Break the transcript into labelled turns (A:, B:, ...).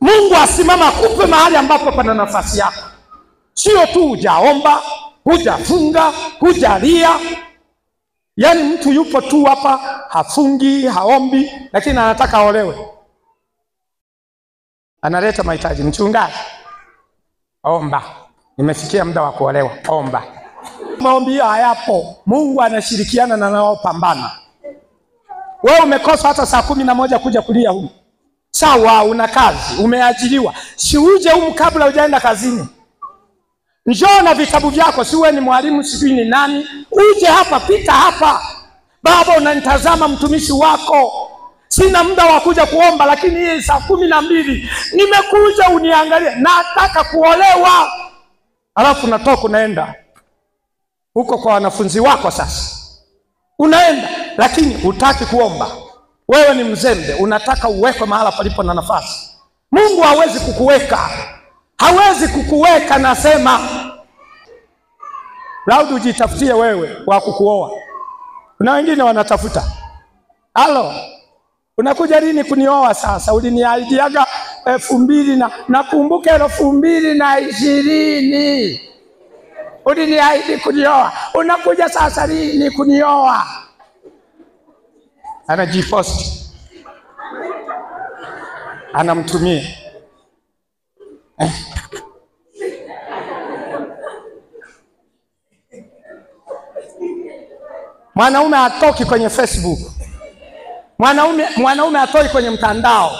A: Mungu asimama akupe mahali ambapo pana nafasi yako. Sio tu hujaomba, hujafunga, hujalia. Yaani mtu yupo tu hapa, hafungi, haombi, lakini anataka aolewe. Analeta mahitaji. Mchungaji, omba. Nimefikia muda wa kuolewa. Omba. Maombi hayapo. Mungu anashirikiana na nao pambana. Wewe umekosa hata saa 11 kuja kulia huko. Sawa, una kazi, umeajiriwa. Si uje huko kabla hujaenda kazini. Njoo na vitabu vyako, si wewe ni mwalimu, sijui ni nani. Uje hapa, pita hapa. Baba, unanitazama mtumishi wako. Sina muda wa kuja kuomba, lakini hii saa 12 nimekuja uniangalie. Nataka kuolewa. Alafu natoka unaenda huko kwa wanafunzi wako sasa. Unaenda, lakini hutaki kuomba. Wewe ni mzembe, unataka uwekwe mahala palipo na nafasi. Mungu hawezi kukuweka. Hawezi kukuweka, nasema. Labda ujitafutie wewe wa kukuoa. Kuna wengine wanatafuta. Halo, unakuja lini kunioa sasa? Uliniahidiaga 2000 na nakumbuka 2020. Uliniahidi kunioa. Unakuja sasa lini kunioa? Anajiposti. Anamtumia. Mwanaume atoki kwenye Facebook. Mwanaume atoki kwenye mtandao.